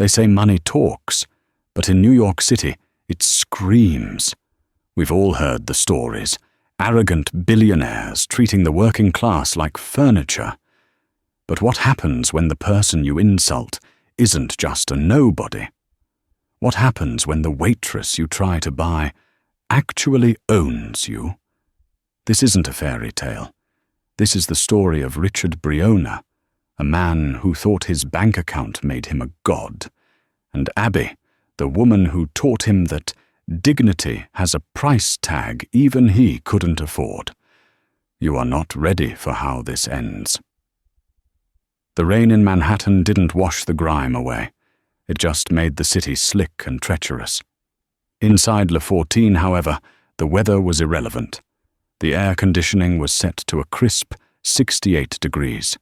They say money talks, but in New York City, it screams. We've all heard the stories. Arrogant billionaires treating the working class like furniture. But what happens when the person you insult isn't just a nobody? What happens when the waitress you try to buy actually owns you? This isn't a fairy tale. This is the story of Richard Briona, a man who thought his bank account made him a god, and Abby, the woman who taught him that dignity has a price tag even he couldn't afford. You are not ready for how this ends. The rain in Manhattan didn't wash the grime away. It just made the city slick and treacherous. Inside Le 14, however, the weather was irrelevant. The air conditioning was set to a crisp 68 degrees,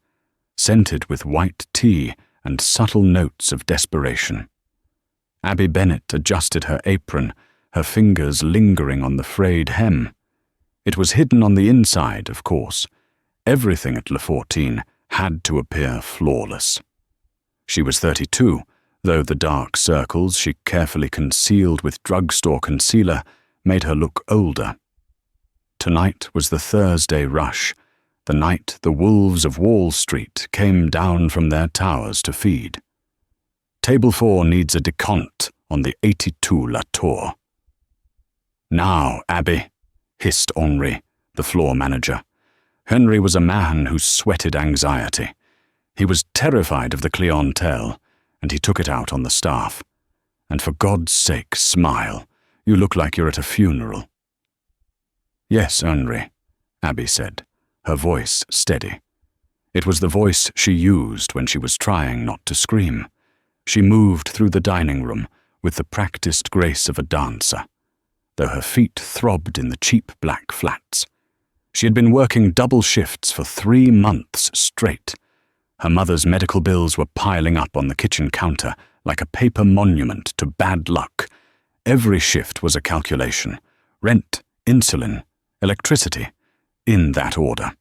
scented with white tea and subtle notes of desperation. Abby Bennett adjusted her apron, her fingers lingering on the frayed hem. It was hidden on the inside, of course. Everything at Le 14 had to appear flawless. She was 32, though the dark circles she carefully concealed with drugstore concealer made her look older. Tonight was the Thursday rush, the night the wolves of Wall Street came down from their towers to feed. Table 4 needs a décompte on the 82 La Tour. "Now, Abby," hissed Henri, the floor manager. Henry was a man who sweated anxiety. He was terrified of the clientele, and he took it out on the staff. "And for God's sake, smile. You look like you're at a funeral." "Yes, Henri," Abby said, her voice steady. It was the voice she used when she was trying not to scream. She moved through the dining room with the practiced grace of a dancer, though her feet throbbed in the cheap black flats. She had been working double shifts for 3 months straight. Her mother's medical bills were piling up on the kitchen counter like a paper monument to bad luck. Every shift was a calculation. Rent, insulin, electricity, in that order.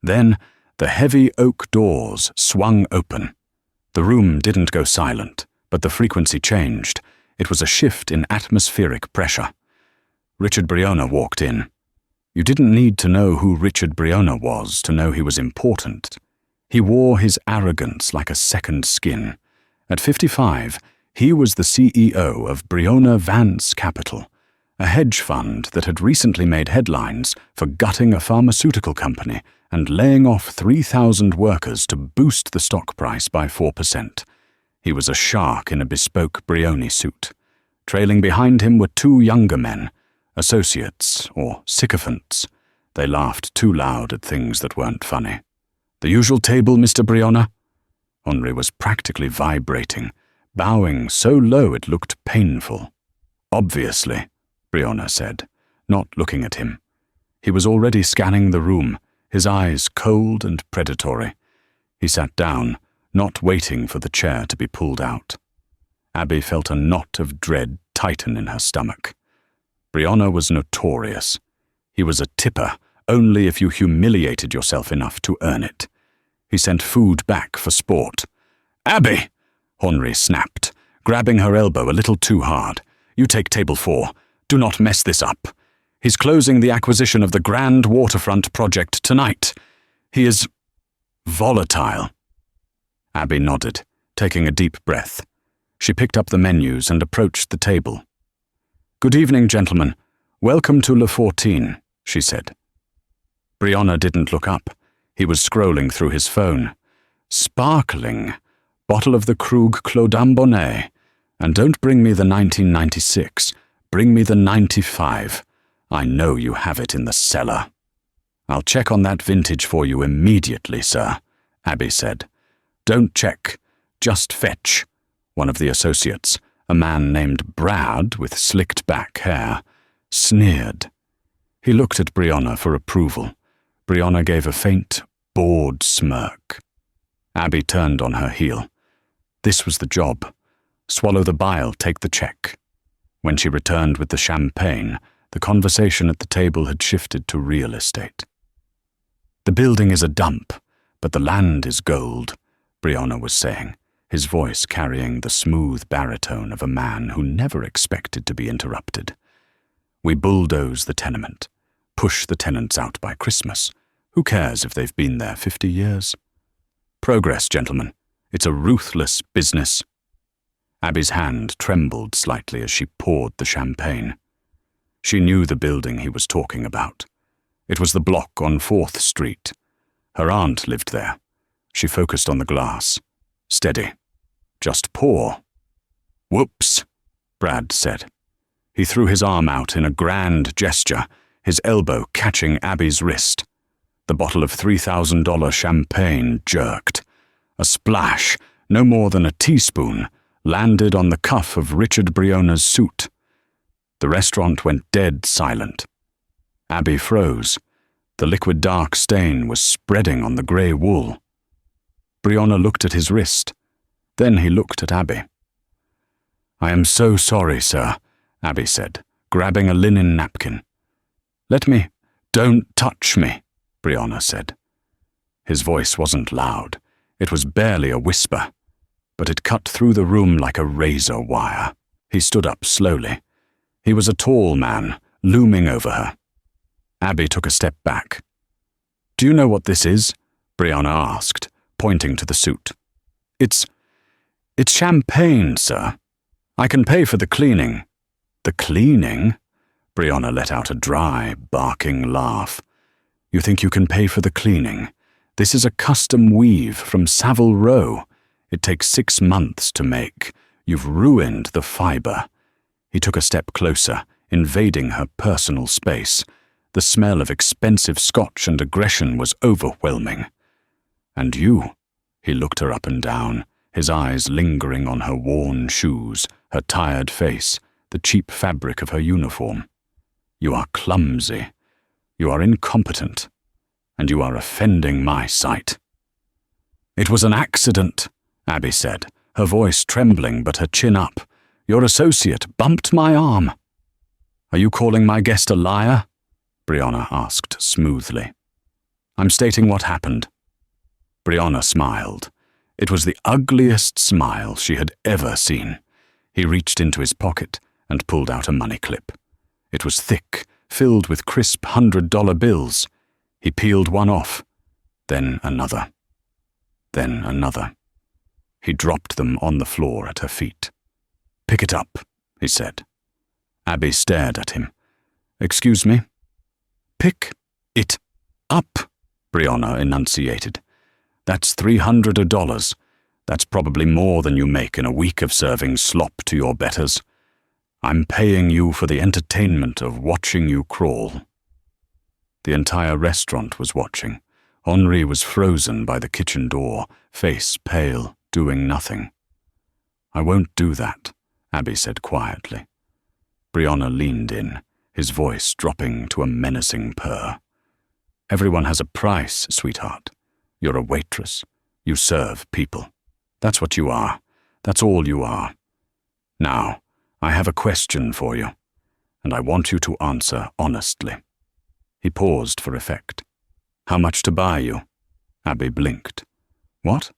Then the heavy oak doors swung open. The room didn't go silent, but the frequency changed. It was a shift in atmospheric pressure. Richard Briona walked in. You didn't need to know who Richard Briona was to know he was important. He wore his arrogance like a second skin. At 55, he was the CEO of Briona Vance Capital, a hedge fund that had recently made headlines for gutting a pharmaceutical company and laying off 3,000 workers to boost the stock price by 4%. He was a shark in a bespoke Brioni suit. Trailing behind him were 2 younger men, associates or sycophants. They laughed too loud at things that weren't funny. "The usual table, Mr. Briona?" Henri was practically vibrating, bowing so low it looked painful. "Obviously," Briona said, not looking at him. He was already scanning the room, his eyes cold and predatory. He sat down, not waiting for the chair to be pulled out. Abby felt a knot of dread tighten in her stomach. Briona was notorious. He was a tipper only if you humiliated yourself enough to earn it. He sent food back for sport. "Abby!" Henri snapped, grabbing her elbow a little too hard. "You take table 4. Do not mess this up. He's closing the acquisition of the Grand Waterfront project tonight. He is volatile." Abby nodded, taking a deep breath. She picked up the menus and approached the table. "Good evening, gentlemen. Welcome to Le 14, she said. Briona didn't look up. He was scrolling through his phone. "Sparkling. Bottle of the Krug Clodagh Bonnet. And don't bring me the 1996. Bring me the 95. I know you have it in the cellar." "I'll check on that vintage for you immediately, sir," Abby said. "Don't check. Just fetch." One of the associates, a man named Brad with slicked-back hair, sneered. He looked at Briona for approval. Briona gave a faint, bored smirk. Abby turned on her heel. This was the job. Swallow the bile, take the check. When she returned with the champagne, the conversation at the table had shifted to real estate. "The building is a dump, but the land is gold," Briona was saying, his voice carrying the smooth baritone of a man who never expected to be interrupted. "We bulldoze the tenement, push the tenants out by Christmas. Who cares if they've been there 50 years? Progress, gentlemen. It's a ruthless business." Abby's hand trembled slightly as she poured the champagne. She knew the building he was talking about. It was the block on 4th Street. Her aunt lived there. She focused on the glass. "Steady. Just pour." "Whoops," Brad said. He threw his arm out in a grand gesture, his elbow catching Abby's wrist. The bottle of $3,000 champagne jerked. A splash, no more than a teaspoon, landed on the cuff of Richard Briona's suit. The restaurant went dead silent. Abby froze. The liquid dark stain was spreading on the grey wool. Briona looked at his wrist. Then he looked at Abby. "I am so sorry, sir," Abby said, grabbing a linen napkin. "Let me—" "Don't touch me," Briona said. His voice wasn't loud. It was barely a whisper, but it cut through the room like a razor wire. He stood up slowly. He was a tall man, looming over her. Abby took a step back. "Do you know what this is?" Briona asked, pointing to the suit. It's champagne, sir. I can pay for the cleaning." "The cleaning?" Briona let out a dry, barking laugh. "You think you can pay for the cleaning? This is a custom weave from Savile Row. It takes 6 months to make. You've ruined the fibre." He took a step closer, invading her personal space. The smell of expensive scotch and aggression was overwhelming. "And you?" He looked her up and down, his eyes lingering on her worn shoes, her tired face, the cheap fabric of her uniform. "You are clumsy. You are incompetent. And you are offending my sight." "It was an accident," Abby said, her voice trembling but her chin up. "Your associate bumped my arm." "Are you calling my guest a liar?" Briona asked smoothly. "I'm stating what happened." Briona smiled. It was the ugliest smile she had ever seen. He reached into his pocket and pulled out a money clip. It was thick, filled with crisp $100 bills. He peeled one off, then another, then another. He dropped them on the floor at her feet. "Pick it up," he said. Abby stared at him. "Excuse me?" "Pick it up," Briona enunciated. "That's $300. That's probably more than you make in a week of serving slop to your betters. I'm paying you for the entertainment of watching you crawl." The entire restaurant was watching. Henri was frozen by the kitchen door, face pale, doing nothing. "I won't do that," Abby said quietly. Briona leaned in, his voice dropping to a menacing purr. "Everyone has a price, sweetheart. You're a waitress. You serve people. That's what you are. That's all you are. Now, I have a question for you, and I want you to answer honestly." He paused for effect. "How much to buy you?" Abby blinked. "What?"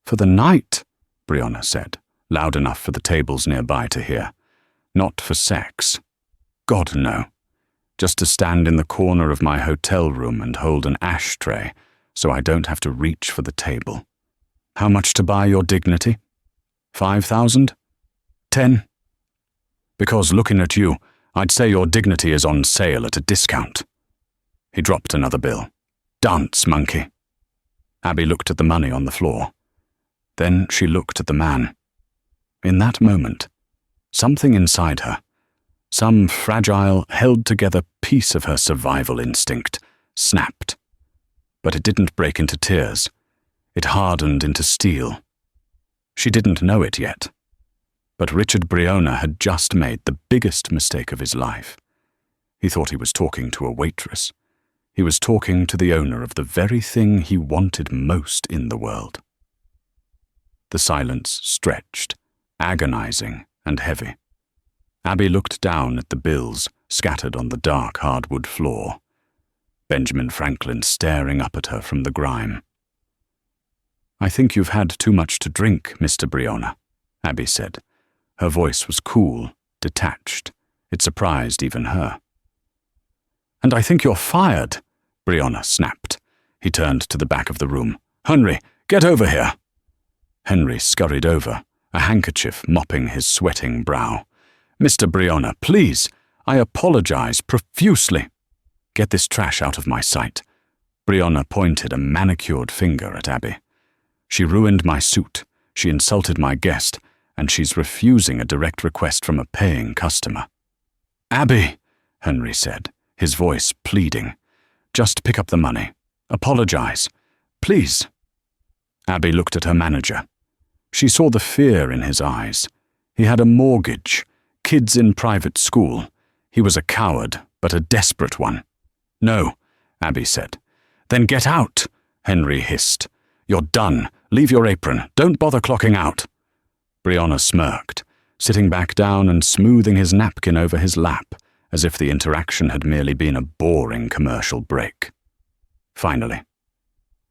"For the night," Briona said, loud enough for the tables nearby to hear. "Not for sex. God, no. Just to stand in the corner of my hotel room and hold an ashtray so I don't have to reach for the table. How much to buy your dignity? 5,000? 10? Because looking at you, I'd say your dignity is on sale at a discount." He dropped another bill. "Dance, monkey." Abby looked at the money on the floor. Then she looked at the man. In that moment, something inside her, some fragile, held-together piece of her survival instinct, snapped. But it didn't break into tears. It hardened into steel. She didn't know it yet. But Richard Briona had just made the biggest mistake of his life. He thought he was talking to a waitress. He was talking to the owner of the very thing he wanted most in the world. The silence stretched, agonizing and heavy. Abby looked down at the bills scattered on the dark hardwood floor. Benjamin Franklin staring up at her from the grime. "I think you've had too much to drink, Mr. Briona," Abby said. Her voice was cool, detached. It surprised even her. "And I think you're fired," Briona snapped. He turned to the back of the room. "Henry, get over here!" Henry scurried over, a handkerchief mopping his sweating brow. "Mr. Briona, please, I apologize profusely. Get this trash out of my sight." Briona pointed a manicured finger at Abby. "She ruined my suit, she insulted my guest, and she's refusing a direct request from a paying customer." "Abby," Henry said, his voice pleading, "just pick up the money. Apologize. Please." Abby looked at her manager. She saw the fear in his eyes. He had a mortgage, kids in private school. He was a coward, but a desperate one. "No," Abby said. "Then get out," Henry hissed. "You're done. Leave your apron. Don't bother clocking out." Briona smirked, sitting back down and smoothing his napkin over his lap, as if the interaction had merely been a boring commercial break. Finally,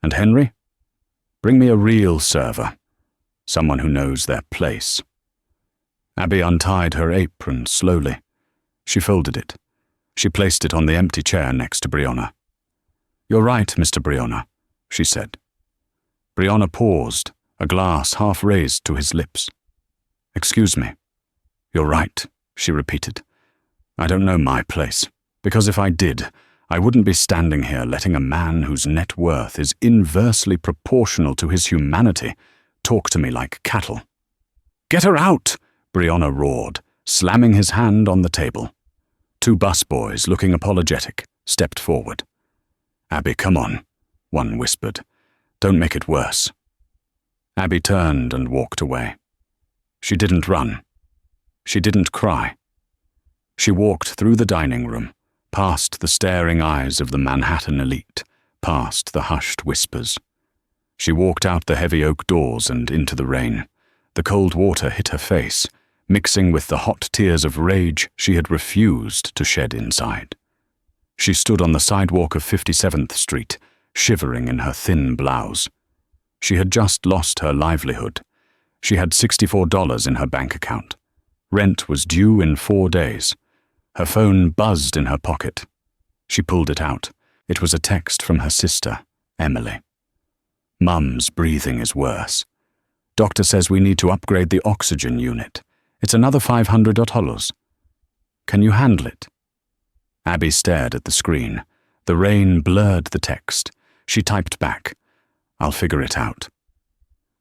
"And Henry? Bring me a real server. Someone who knows their place." Abby untied her apron slowly. She folded it. She placed it on the empty chair next to Briona. "You're right, Mr. Briona," she said. Briona paused, a glass half raised to his lips. "Excuse me." "You're right," she repeated. "I don't know my place, because if I did, I wouldn't be standing here letting a man whose net worth is inversely proportional to his humanity talk to me like cattle." "Get her out!" Briona roared, slamming his hand on the table. Two busboys, looking apologetic, stepped forward. "Abby, come on," one whispered. "Don't make it worse." Abby turned and walked away. She didn't run. She didn't cry. She walked through the dining room, past the staring eyes of the Manhattan elite, past the hushed whispers. She walked out the heavy oak doors and into the rain. The cold water hit her face, mixing with the hot tears of rage she had refused to shed inside. She stood on the sidewalk of 57th Street, shivering in her thin blouse. She had just lost her livelihood. She had $64 in her bank account. Rent was due in 4 days. Her phone buzzed in her pocket. She pulled it out. It was a text from her sister, Emily. "Mum's breathing is worse. Doctor says we need to upgrade the oxygen unit. It's another $500. Can you handle it?" Abby stared at the screen. The rain blurred the text. She typed back, "I'll figure it out."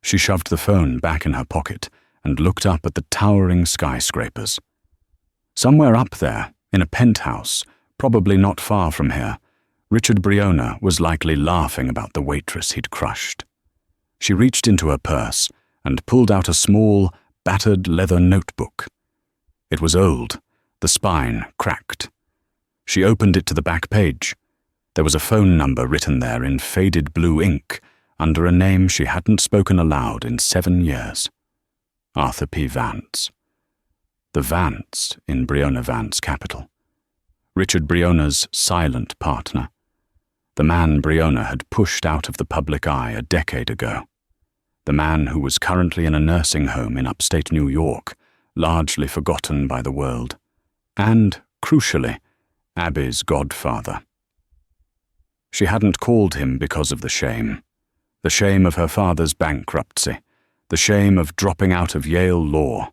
She shoved the phone back in her pocket and looked up at the towering skyscrapers. Somewhere up there, in a penthouse, probably not far from here, Richard Briona was likely laughing about the waitress he'd crushed. She reached into her purse and pulled out a small, battered leather notebook. It was old, the spine cracked. She opened it to the back page. There was a phone number written there in faded blue ink, under a name she hadn't spoken aloud in 7 years. Arthur P. Vance. The Vance in Briona Vance Capital. Richard Briona's silent partner. The man Briona had pushed out of the public eye a decade ago. The man who was currently in a nursing home in upstate New York, largely forgotten by the world. And, crucially, Abby's godfather. She hadn't called him because of the shame of her father's bankruptcy, the shame of dropping out of Yale Law,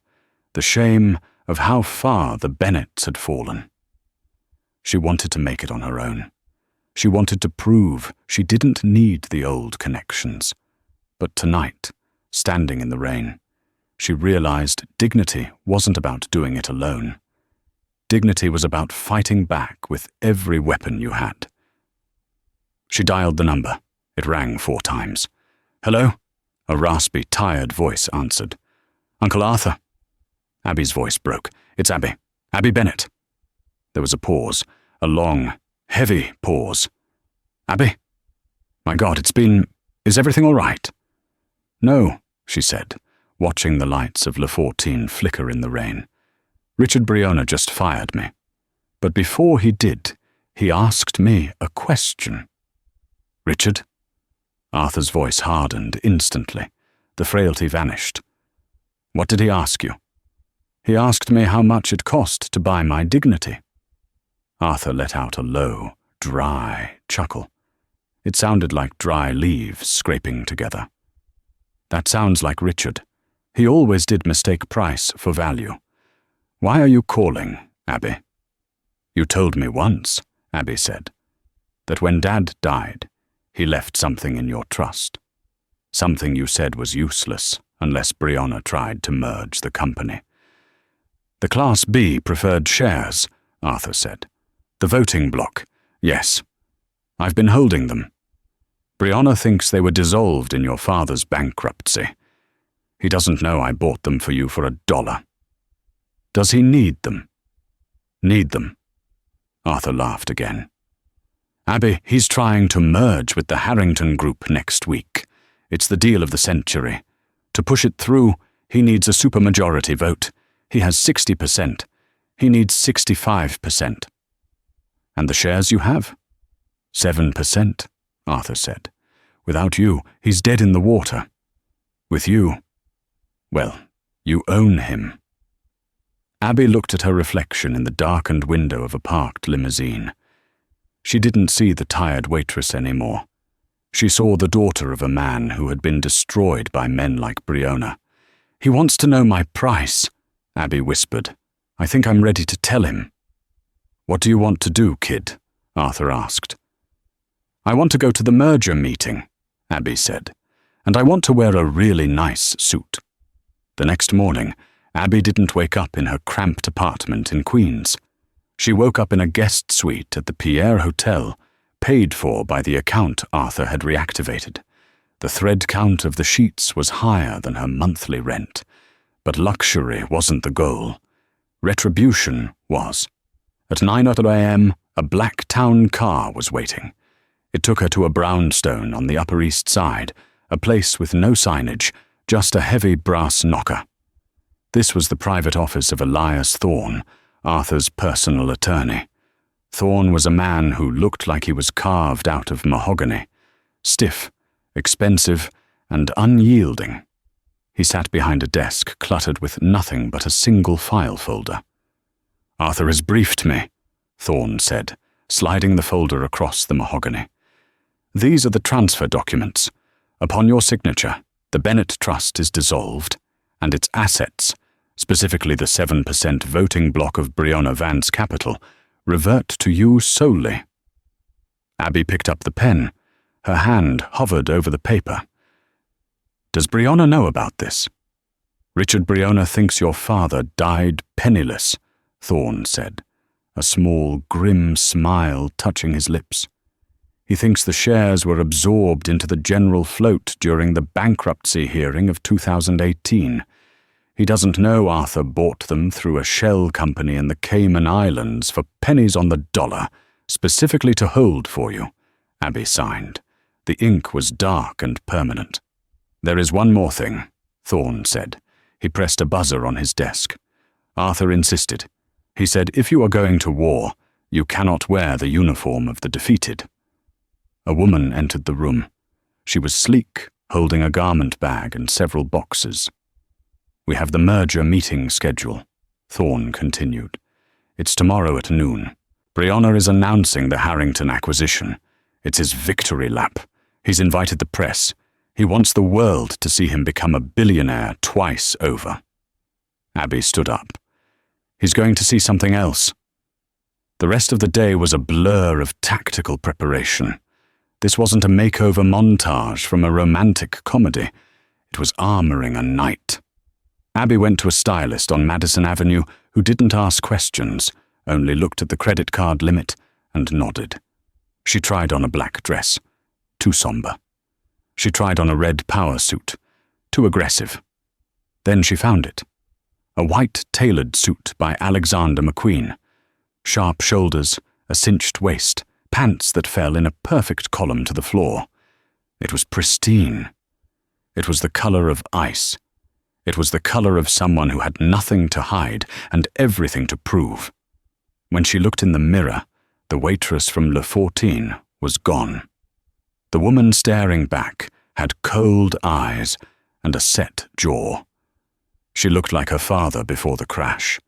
the shame of how far the Bennetts had fallen. She wanted to make it on her own. She wanted to prove she didn't need the old connections. But tonight, standing in the rain, she realized dignity wasn't about doing it alone. Dignity was about fighting back with every weapon you had. She dialed the number. It rang 4 times. "Hello?" A raspy, tired voice answered. "Uncle Arthur." Abby's voice broke. "It's Abby. Abby Bennett." There was a pause, a long, heavy pause. "Abby? My God, is everything all right?" "No," she said, watching the lights of Le 14 flicker in the rain. "Richard Briona just fired me. But before he did, he asked me a question." "Richard?" Arthur's voice hardened instantly. The frailty vanished. What did he ask you? He asked me how much it cost to buy my dignity. Arthur let out a low, dry chuckle. It sounded like dry leaves scraping together. That sounds like Richard. He always did mistake price for value. Why are you calling, Abby? You told me once, Abby said, that when Dad died, he left something in your trust. Something you said was useless unless Brianna tried to merge the company. The Class B preferred shares, Arthur said. The voting block, yes. I've been holding them. Brianna thinks they were dissolved in your father's bankruptcy. He doesn't know I bought them for you for $1. Does he need them? Need them? Arthur laughed again. Abby, he's trying to merge with the Harrington Group next week. It's the deal of the century. To push it through, he needs a supermajority vote. He has 60%. He needs 65%. And the shares you have? 7%, Arthur said. Without you, he's dead in the water. With you, well, you own him. Abby looked at her reflection in the darkened window of a parked limousine. She didn't see the tired waitress anymore. She saw the daughter of a man who had been destroyed by men like Brianna. He wants to know my price, Abby whispered. I think I'm ready to tell him. What do you want to do, kid? Arthur asked. I want to go to the merger meeting, Abby said, and I want to wear a really nice suit. The next morning, Abby didn't wake up in her cramped apartment in Queens. She woke up in a guest suite at the Pierre Hotel, paid for by the account Arthur had reactivated. The thread count of the sheets was higher than her monthly rent, but luxury wasn't the goal. Retribution was. At 9:00 a.m., a black town car was waiting. It took her to a brownstone on the Upper East Side, a place with no signage, just a heavy brass knocker. This was the private office of Elias Thorne, Arthur's personal attorney. Thorne was a man who looked like he was carved out of mahogany, stiff, expensive, and unyielding. He sat behind a desk cluttered with nothing but a single file folder. Arthur has briefed me, Thorne said, sliding the folder across the mahogany. These are the transfer documents. Upon your signature, the Bennett Trust is dissolved, and its assets, specifically the 7% voting block of Brianna Vance Capital, revert to you solely. Abby picked up the pen. Her hand hovered over the paper. Does Brianna know about this? Richard Brianna thinks your father died penniless, Thorne said, a small, grim smile touching his lips. He thinks the shares were absorbed into the general float during the bankruptcy hearing of 2018. He doesn't know Arthur bought them through a shell company in the Cayman Islands for pennies on the dollar, specifically to hold for you, Abby signed. The ink was dark and permanent. There is one more thing, Thorne said. He pressed a buzzer on his desk. Arthur insisted. He said, if you are going to war, you cannot wear the uniform of the defeated. A woman entered the room. She was sleek, holding a garment bag and several boxes. We have the merger meeting schedule, Thorne continued. It's tomorrow at noon. Brianna is announcing the Harrington acquisition. It's his victory lap. He's invited the press. He wants the world to see him become a billionaire twice over. Abby stood up. He's going to see something else. The rest of the day was a blur of tactical preparation. This wasn't a makeover montage from a romantic comedy. It was armoring a knight. Abby went to a stylist on Madison Avenue who didn't ask questions, only looked at the credit card limit and nodded. She tried on a black dress, too somber. She tried on a red power suit, too aggressive. Then she found it. A white tailored suit by Alexander McQueen. Sharp shoulders, a cinched waist, pants that fell in a perfect column to the floor. It was pristine. It was the color of ice. It was the color of someone who had nothing to hide and everything to prove. When she looked in the mirror, the waitress from Le 14 was gone. The woman staring back had cold eyes and a set jaw. She looked like her father before the crash.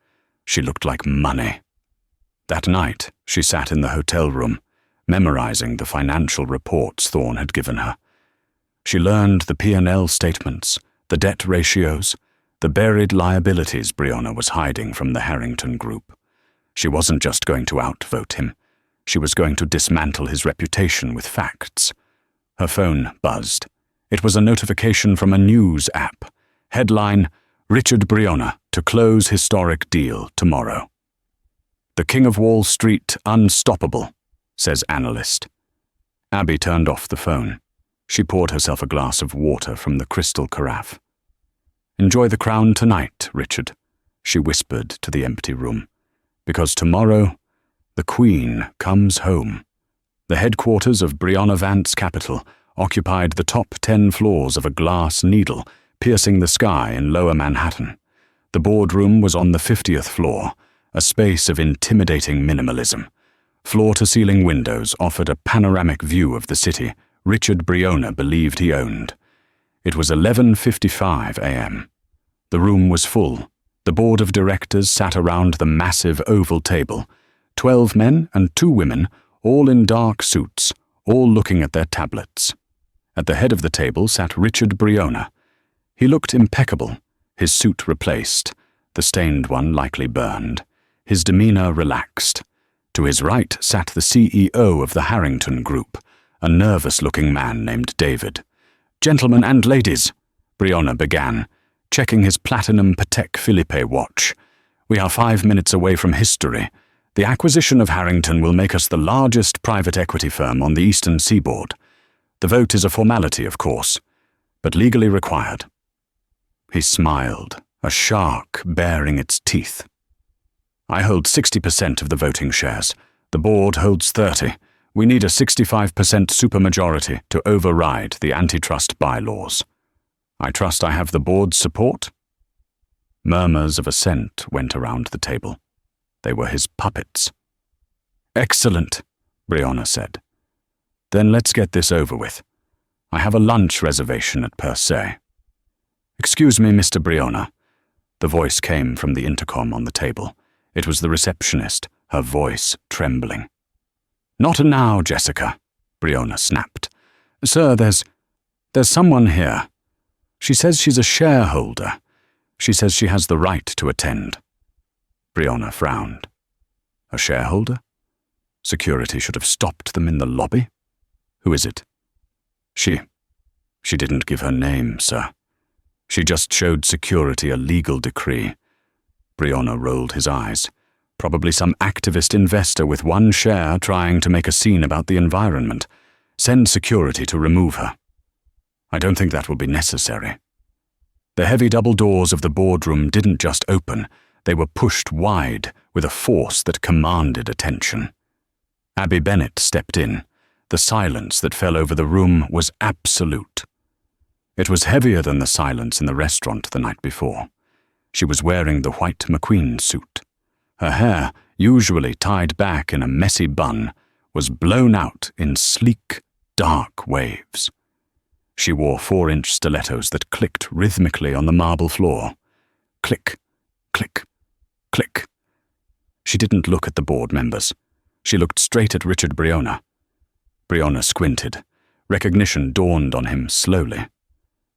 She looked like money. That night, she sat in the hotel room, memorizing the financial reports Thorne had given her. She learned the P&L statements, the debt ratios, the buried liabilities Brianna was hiding from the Harrington Group. She wasn't just going to outvote him. She was going to dismantle his reputation with facts. Her phone buzzed. It was a notification from a news app. Headline, Richard Brianna to close historic deal tomorrow. The King of Wall Street unstoppable, says analyst. Abby turned off the phone. She poured herself a glass of water from the crystal carafe. Enjoy the crown tonight, Richard, she whispered to the empty room. Because tomorrow, the Queen comes home. The headquarters of Brianna Vance Capital occupied the top 10 floors of a glass needle piercing the sky in lower Manhattan. The boardroom was on the 50th floor, a space of intimidating minimalism. Floor-to-ceiling windows offered a panoramic view of the city Richard Brianna believed he owned. It was 11:55 a.m. The room was full. The board of directors sat around the massive oval table, 12 men and 2 women, all in dark suits, all looking at their tablets. At the head of the table sat Richard Brianna. He looked impeccable, his suit replaced, the stained one likely burned, his demeanor relaxed. To his right sat the CEO of the Harrington Group, a nervous-looking man named David. "Gentlemen and ladies," Brianna began, checking his platinum Patek Philippe watch. "We are 5 minutes away from history. The acquisition of Harrington will make us the largest private equity firm on the eastern seaboard. The vote is a formality, of course, but legally required." He smiled, a shark baring its teeth. "I hold 60% of the voting shares. The board holds 30%. We need a 65% supermajority to override the antitrust bylaws. I trust I have the board's support?" Murmurs of assent went around the table. They were his puppets. "Excellent," Brianna said. "Then let's get this over with. I have a lunch reservation at Per Se." "Excuse me, Mr. Brianna." The voice came from the intercom on the table. It was the receptionist, her voice trembling. "Not now, Jessica," Brianna snapped. "Sir, there's someone here. She says she's a shareholder. She says she has the right to attend." Brianna frowned. "A shareholder? Security should have stopped them in the lobby. Who is it?" She didn't give her name, sir. She just showed security a legal decree." Brianna rolled his eyes. "Probably some activist investor with one share trying to make a scene about the environment. Send security to remove her." "I don't think that will be necessary." The heavy double doors of the boardroom didn't just open, they were pushed wide with a force that commanded attention. Abby Bennett stepped in. The silence that fell over the room was absolute. It was heavier than the silence in the restaurant the night before. She was wearing the white McQueen suit. Her hair, usually tied back in a messy bun, was blown out in sleek, dark waves. She wore 4-inch stilettos that clicked rhythmically on the marble floor. Click, click, click. She didn't look at the board members. She looked straight at Richard Brianna. Brianna squinted. Recognition dawned on him slowly.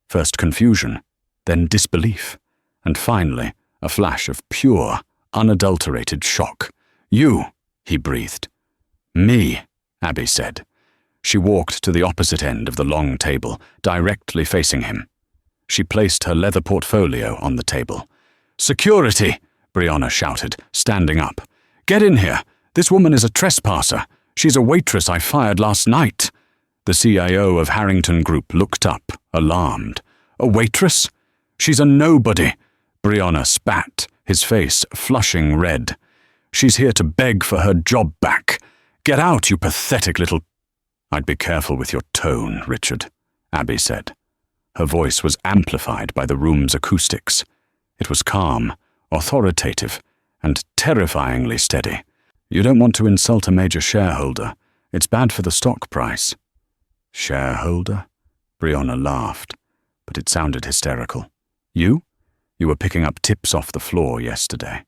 First confusion, then disbelief, and finally a flash of pure, unadulterated shock. "You," he breathed. "Me," Abby said. She walked to the opposite end of the long table, directly facing him. She placed her leather portfolio on the table. "Security!" Brianna shouted, standing up. "Get in here! This woman is a trespasser. She's a waitress I fired last night." The CIO of Harrington Group looked up, alarmed. "A waitress? She's a nobody!" Brianna spat, his face flushing red. "She's here to beg for her job back. Get out, you pathetic little—" "I'd be careful with your tone, Richard," Abby said. Her voice was amplified by the room's acoustics. It was calm, authoritative, and terrifyingly steady. "You don't want to insult a major shareholder. It's bad for the stock price." Shareholder? Brianna laughed, but it sounded hysterical. You? You were picking up tips off the floor yesterday.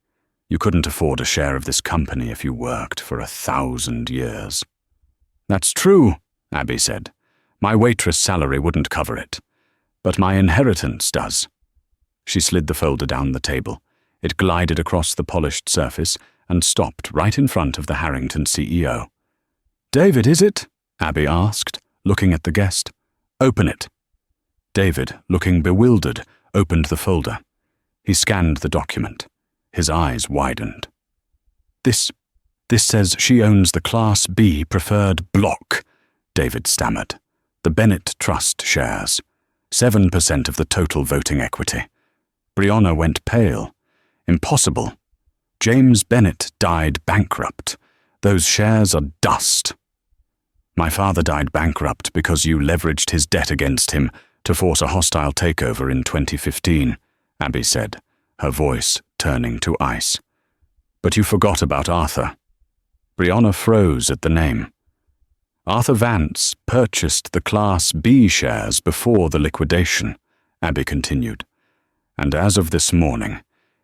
You couldn't afford a share of this company if you worked for 1,000 years. That's true, Abby said. My waitress salary wouldn't cover it, but my inheritance does. She slid the folder down the table. It glided across the polished surface and stopped right in front of the Harrington CEO. David, is it? Abby asked, looking at the guest. Open it. David, looking bewildered, opened the folder. He scanned the document. His eyes widened. This says she owns the Class B preferred block, David stammered. The Bennett Trust shares. 7% of the total voting equity. Brianna went pale. Impossible. James Bennett died bankrupt. Those shares are dust. My father died bankrupt because you leveraged his debt against him to force a hostile takeover in 2015, Abby said, her voice turning to ice. But you forgot about Arthur. Brianna froze at the name. Arthur Vance purchased the Class B shares before the liquidation, Abby continued, and as of this morning,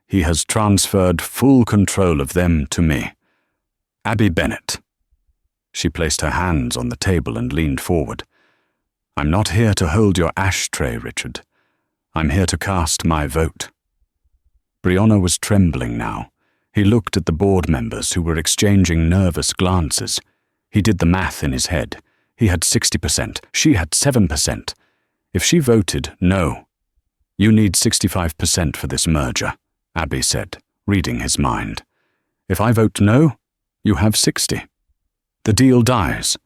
he has transferred full control of them to me. Abby Bennett. She placed her hands on the table and leaned forward. I'm not here to hold your ashtray, Richard. I'm here to cast my vote. Brianna was trembling now. He looked at the board members who were exchanging nervous glances. He did the math in his head. He had 60%. She had 7%. If she voted no, you need 65% for this merger, Abby said, reading his mind. If I vote no, you have 60. The deal dies.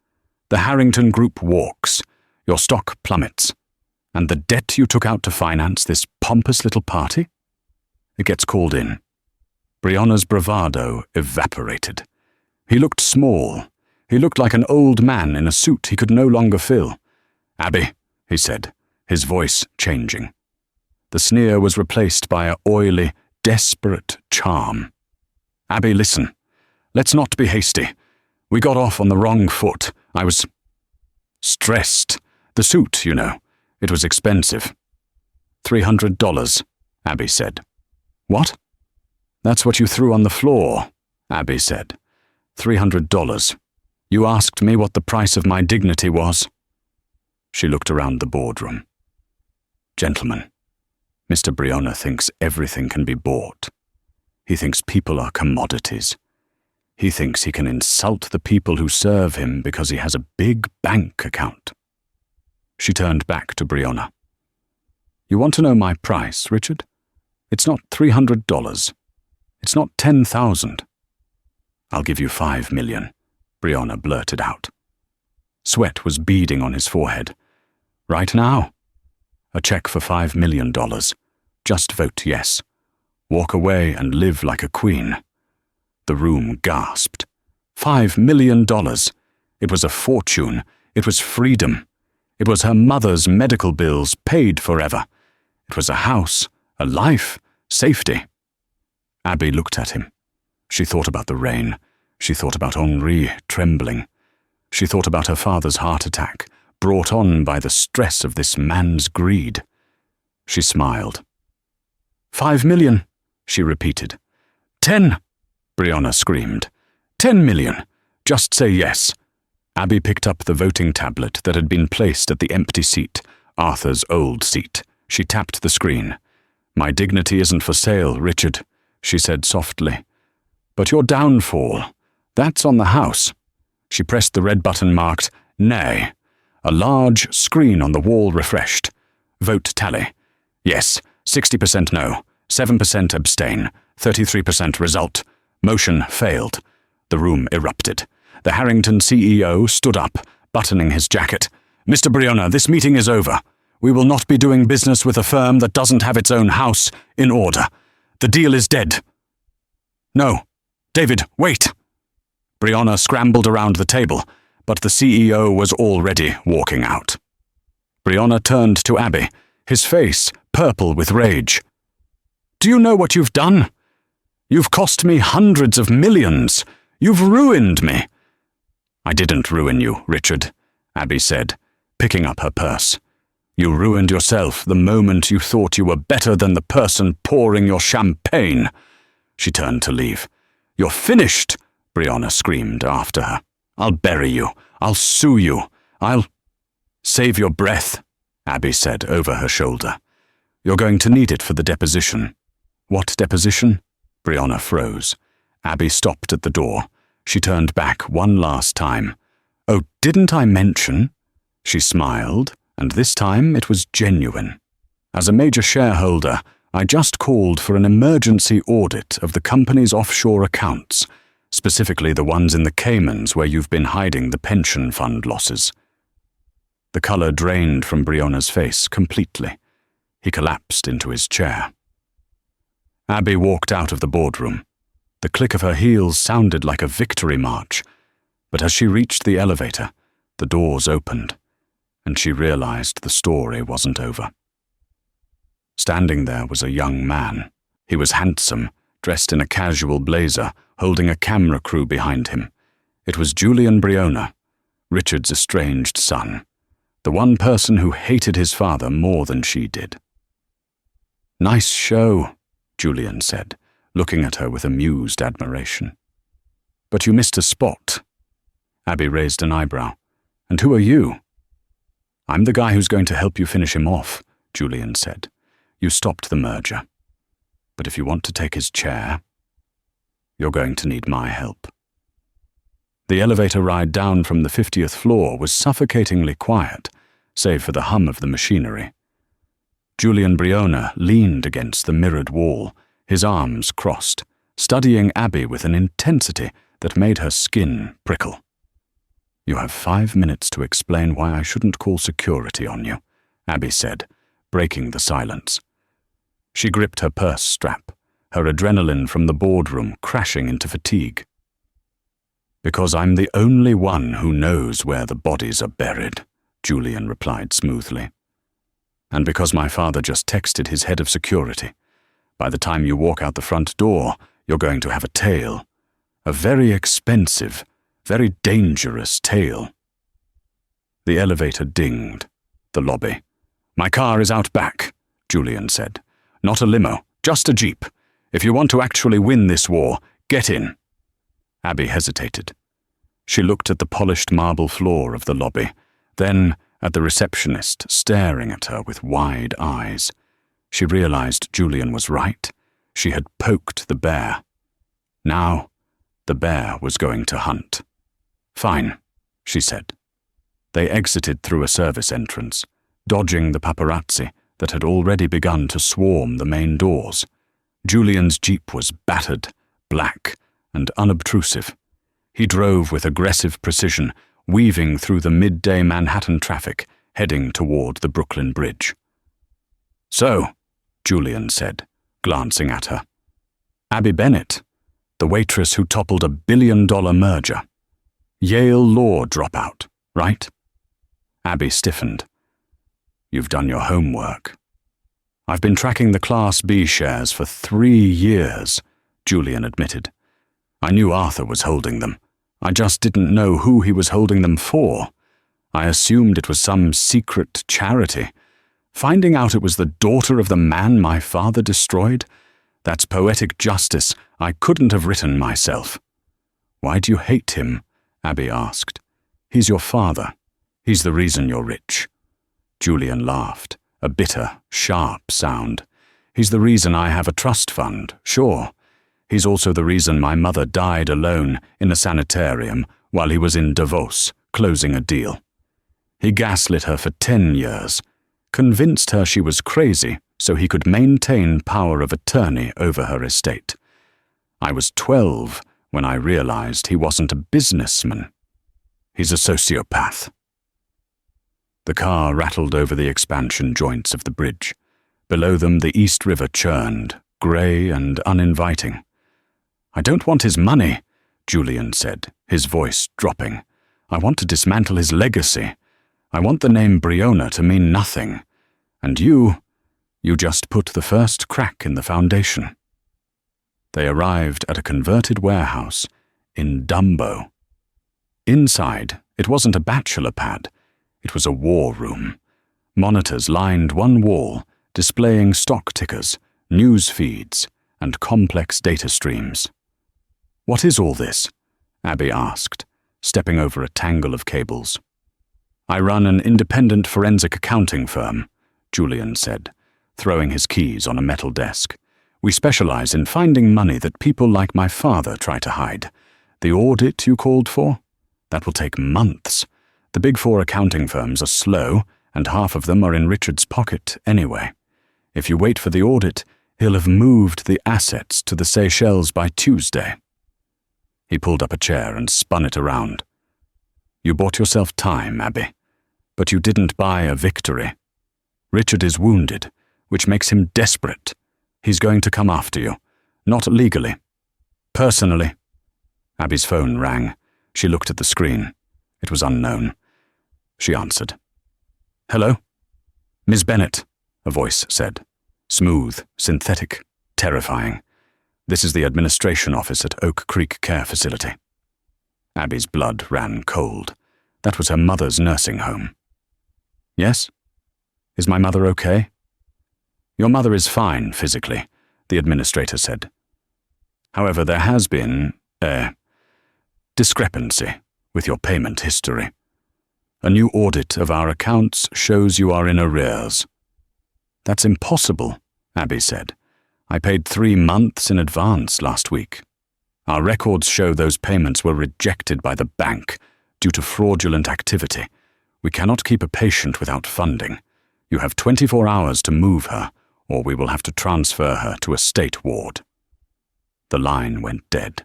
The Harrington Group walks. Your stock plummets. And the debt you took out to finance this pompous little party? It gets called in. Brianna's bravado evaporated. He looked small. He looked like an old man in a suit he could no longer fill. Abby, he said, his voice changing. The sneer was replaced by an oily, desperate charm. Abby, listen. Let's not be hasty. We got off on the wrong foot. I was stressed. The suit, you know. It was expensive. $300, Abby said. What? That's what you threw on the floor, Abby said. $300. You asked me what the price of my dignity was. She looked around the boardroom. Gentlemen, Mr. Brianna thinks everything can be bought. He thinks people are commodities. He thinks he can insult the people who serve him because he has a big bank account. She turned back to Brianna. You want to know my price, Richard? It's not $300. It's not $10,000. I'll give you $5 million, Brianna blurted out. Sweat was beading on his forehead. Right now? A check for $5 million. Just vote yes. Walk away and live like a queen. The room gasped. $5 million. It was a fortune. It was freedom. It was her mother's medical bills paid forever. It was a house, a life, safety. Abby looked at him. She thought about the rain. She thought about Henri trembling. She thought about her father's heart attack, brought on by the stress of this man's greed. She smiled. $5 million, she repeated. 10, Brianna screamed. 10 million. Just say yes. Abby picked up the voting tablet that had been placed at the empty seat, Arthur's old seat. She tapped the screen. My dignity isn't for sale, Richard, she said softly. But your downfall, that's on the house. She pressed the red button marked Nay. A large screen on the wall refreshed. Vote tally. Yes, 60% no, 7% abstain, 33% result. Motion failed. The room erupted. The Harrington CEO stood up, buttoning his jacket. Mr. Brianna, this meeting is over. We will not be doing business with a firm that doesn't have its own house in order. The deal is dead. No. David, wait. Brianna scrambled around the table, but the CEO was already walking out. Brianna turned to Abby, his face purple with rage. Do you know what you've done? You've cost me hundreds of millions. You've ruined me. I didn't ruin you, Richard, Abby said. picking up her purse. "You ruined yourself the moment you thought you were better than the person pouring your champagne." She turned to leave. "You're finished," Brianna screamed after her. "I'll bury you. I'll sue you. I'll—" "Save your breath," Abby said over her shoulder. "You're going to need it for the deposition." "What deposition?" Brianna froze. Abby stopped at the door. She turned back one last time. "Oh, didn't I mention?" She smiled, and this time it was genuine. "As a major shareholder, I just called for an emergency audit of the company's offshore accounts, specifically the ones in the Caymans where you've been hiding the pension fund losses." The color drained from Brianna's face completely. He collapsed into his chair. Abby walked out of the boardroom. The click of her heels sounded like a victory march, but as she reached the elevator, the doors opened, and she realized the story wasn't over. Standing there was a young man. He was handsome, dressed in a casual blazer, holding a camera crew behind him. It was Julian Briona, Richard's estranged son, the one person who hated his father more than she did. "Nice show," Julian said, looking at her with amused admiration. "But you missed a spot." Abby raised an eyebrow. "And who are you?" "I'm the guy who's going to help you finish him off," Julian said. "You stopped the merger. But if you want to take his chair, you're going to need my help." The elevator ride down from the 50th floor was suffocatingly quiet, save for the hum of the machinery. Julian Briona leaned against the mirrored wall, his arms crossed, studying Abby with an intensity that made her skin prickle. "You have 5 minutes to explain why I shouldn't call security on you," Abby said, breaking the silence. She gripped her purse strap, her adrenaline from the boardroom crashing into fatigue. "Because I'm the only one who knows where the bodies are buried," Julian replied smoothly. "And because my father just texted his head of security. By the time you walk out the front door, you're going to have a tale. A very expensive, very dangerous tale." The elevator dinged. The lobby. "My car is out back," Julian said. "Not a limo, just a jeep. If you want to actually win this war, get in." Abby hesitated. She looked at the polished marble floor of the lobby, then at the receptionist staring at her with wide eyes. She realized Julian was right. She had poked the bear. Now, the bear was going to hunt. "Fine," she said. They exited through a service entrance, dodging the paparazzi that had already begun to swarm the main doors. Julian's Jeep was battered, black, and unobtrusive. He drove with aggressive precision, weaving through the midday Manhattan traffic, heading toward the Brooklyn Bridge. "So," Julian said, glancing at her. "Abby Bennett, the waitress who toppled $1 billion merger. Yale law dropout, right?" Abby stiffened. "You've done your homework." "I've been tracking the Class B shares for 3 years," Julian admitted. "I knew Arthur was holding them. I just didn't know who he was holding them for. I assumed it was some secret charity. Finding out it was the daughter of the man my father destroyed, that's poetic justice I couldn't have written myself." "Why do you hate him?" Abby asked. "He's your father. He's the reason you're rich." Julian laughed, a bitter, sharp sound. "He's the reason I have a trust fund, sure. He's also the reason my mother died alone in a sanitarium while he was in Davos, closing a deal. He gaslit her for 10 years, convinced her she was crazy so he could maintain power of attorney over her estate. I was 12 when I realized he wasn't a businessman. He's a sociopath." The car rattled over the expansion joints of the bridge. Below them the East River churned, grey and uninviting. "I don't want his money," Julian said, his voice dropping. "I want to dismantle his legacy. I want the name Briona to mean nothing. And you just put the first crack in the foundation." They arrived at a converted warehouse in Dumbo. Inside, it wasn't a bachelor pad. It was a war room. Monitors lined one wall, displaying stock tickers, news feeds, and complex data streams. "What is all this?" Abby asked, stepping over a tangle of cables. "I run an independent forensic accounting firm," Julian said, throwing his keys on a metal desk. "We specialize in finding money that people like my father try to hide. The audit you called for? That will take months. The big four accounting firms are slow, and half of them are in Richard's pocket anyway. If you wait for the audit, he'll have moved the assets to the Seychelles by Tuesday." He pulled up a chair and spun it around. "You bought yourself time, Abby, but you didn't buy a victory. Richard is wounded, which makes him desperate. He's going to come after you, not legally. Personally." Abby's phone rang. She looked at the screen. It was unknown. She answered. "Hello?" "Ms. Bennett," a voice said. Smooth, synthetic, terrifying. "This is the administration office at Oak Creek Care Facility." Abby's blood ran cold. That was her mother's nursing home. "Yes? Is my mother okay?" "Your mother is fine physically," the administrator said. "However, there has been a discrepancy with your payment history. A new audit of our accounts shows you are in arrears." "That's impossible," Abby said. "I paid 3 months in advance last week. Our records show those payments were rejected by the bank due to fraudulent activity. We cannot keep a patient without funding. You have 24 hours to move her, or we will have to transfer her to a state ward." The line went dead.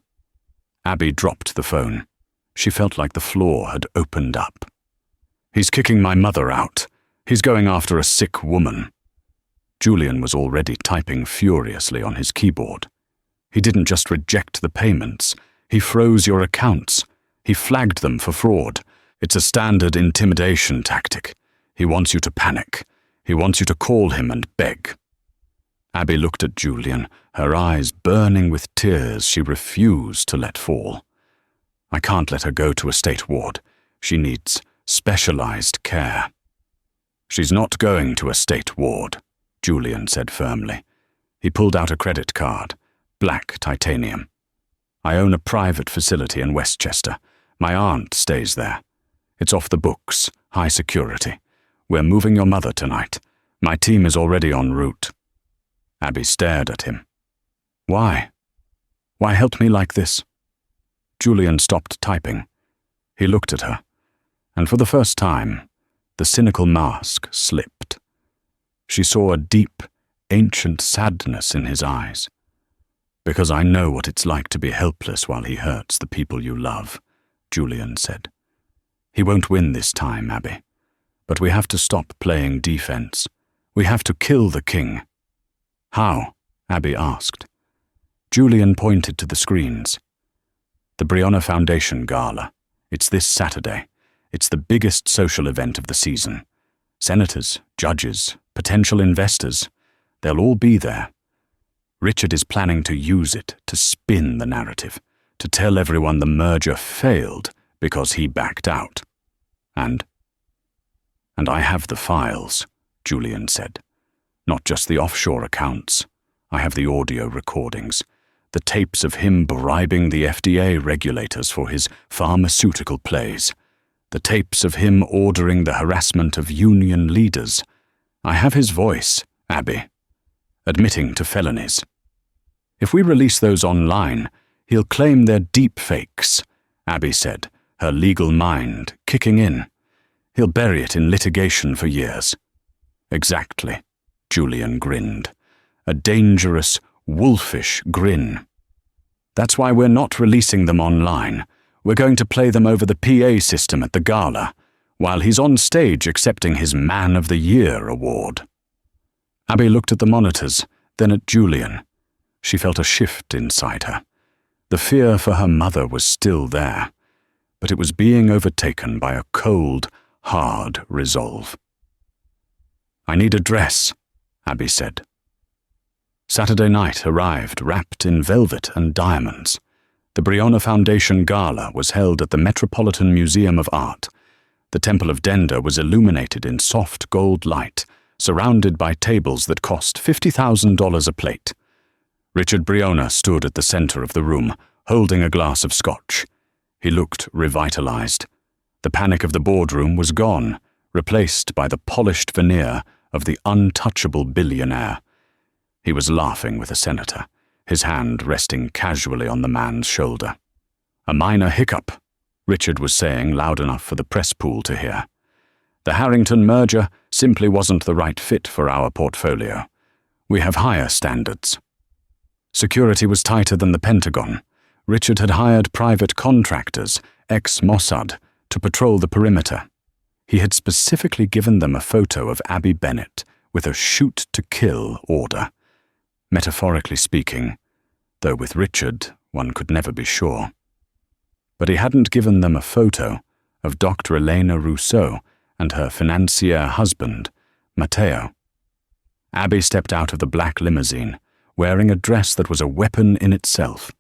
Abby dropped the phone. She felt like the floor had opened up. "He's kicking my mother out. He's going after a sick woman." Julian was already typing furiously on his keyboard. "He didn't just reject the payments. He froze your accounts. He flagged them for fraud. It's a standard intimidation tactic. He wants you to panic. He wants you to call him and beg." Abby looked at Julian, her eyes burning with tears she refused to let fall. "I can't let her go to a state ward. She needs specialized care." "She's not going to a state ward," Julian said firmly. He pulled out a credit card, black titanium. "I own a private facility in Westchester. My aunt stays there. It's off the books, high security. We're moving your mother tonight. My team is already en route." Abby stared at him. "Why? Why help me like this?" Julian stopped typing. He looked at her, and for the first time, the cynical mask slipped. She saw a deep, ancient sadness in his eyes. "Because I know what it's like to be helpless while he hurts the people you love," Julian said. "He won't win this time, Abby. But we have to stop playing defense. We have to kill the king." "How?" Abby asked. Julian pointed to the screens. "The Brianna Foundation Gala. It's this Saturday. It's the biggest social event of the season. Senators, judges, potential investors, they'll all be there. Richard is planning to use it to spin the narrative, to tell everyone the merger failed because he backed out. And I have the files," Julian said. "Not just the offshore accounts. I have the audio recordings, the tapes of him bribing the FDA regulators for his pharmaceutical plays, the tapes of him ordering the harassment of union leaders. I have his voice, Abby, admitting to felonies. If we release those online, he'll claim they're deep fakes," Abby said, her legal mind kicking in. "He'll bury it in litigation for years." "Exactly," Julian grinned. A dangerous, wolfish grin. "That's why we're not releasing them online. We're going to play them over the PA system at the gala, while he's on stage accepting his Man of the Year award." Abby looked at the monitors, then at Julian. She felt a shift inside her. The fear for her mother was still there, but it was being overtaken by a cold, hard resolve. "I need a dress," Abby said. Saturday night arrived wrapped in velvet and diamonds. The Brianna Foundation Gala was held at the Metropolitan Museum of Art. The Temple of Dender was illuminated in soft gold light, surrounded by tables that cost $50,000 a plate. Richard Breona stood at the center of the room, holding a glass of scotch. He looked revitalized. The panic of the boardroom was gone, replaced by the polished veneer of the untouchable billionaire. He was laughing with a senator, his hand resting casually on the man's shoulder. "A minor hiccup," Richard was saying loud enough for the press pool to hear. "The Harrington merger simply wasn't the right fit for our portfolio. We have higher standards." Security was tighter than the Pentagon. Richard had hired private contractors, ex-Mossad, to patrol the perimeter. He had specifically given them a photo of Abby Bennett with a shoot-to-kill order. Metaphorically speaking, though with Richard one could never be sure. But he hadn't given them a photo of Dr. Elena Rousseau and her financier husband, Matteo. Abby stepped out of the black limousine, wearing a dress that was a weapon in itself.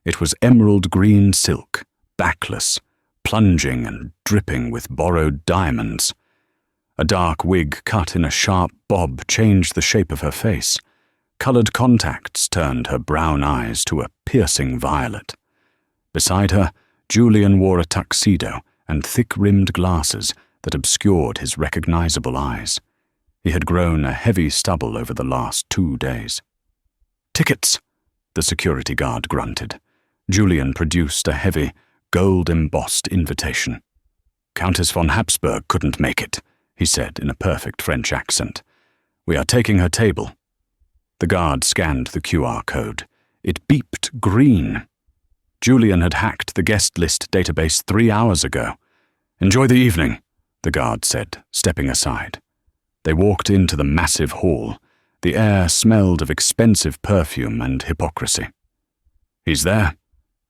It was emerald green silk, backless, plunging and dripping with borrowed diamonds. A dark wig cut in a sharp bob changed the shape of her face. Colored contacts turned her brown eyes to a piercing violet. Beside her, Julian wore a tuxedo and thick-rimmed glasses that obscured his recognizable eyes. He had grown a heavy stubble over the last 2 days. "Tickets," the security guard grunted. Julian produced a heavy, gold-embossed invitation. "Countess von Habsburg couldn't make it," he said in a perfect French accent. "We are taking her table." The guard scanned the QR code. It beeped green. Julian had hacked the guest list database 3 hours ago. "Enjoy the evening," the guard said, stepping aside. They walked into the massive hall. The air smelled of expensive perfume and hypocrisy. "He's there,"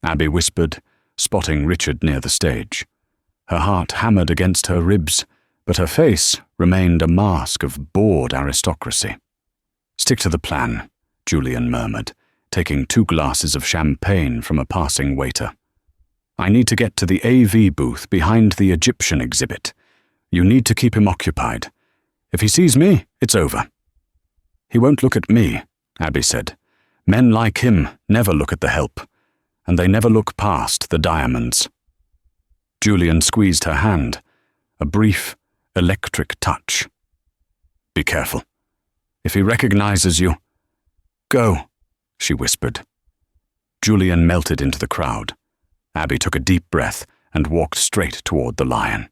Abby whispered, spotting Richard near the stage. Her heart hammered against her ribs, but her face remained a mask of bored aristocracy. "Stick to the plan," Julian murmured, taking 2 glasses of champagne from a passing waiter. "I need to get to the AV booth behind the Egyptian exhibit. You need to keep him occupied. If he sees me, it's over." "He won't look at me," Abby said. "Men like him never look at the help, and they never look past the diamonds." Julian squeezed her hand, a brief, electric touch. "Be careful. If he recognizes you—" "Go," she whispered. Julian melted into the crowd. Abby took a deep breath and walked straight toward the lion.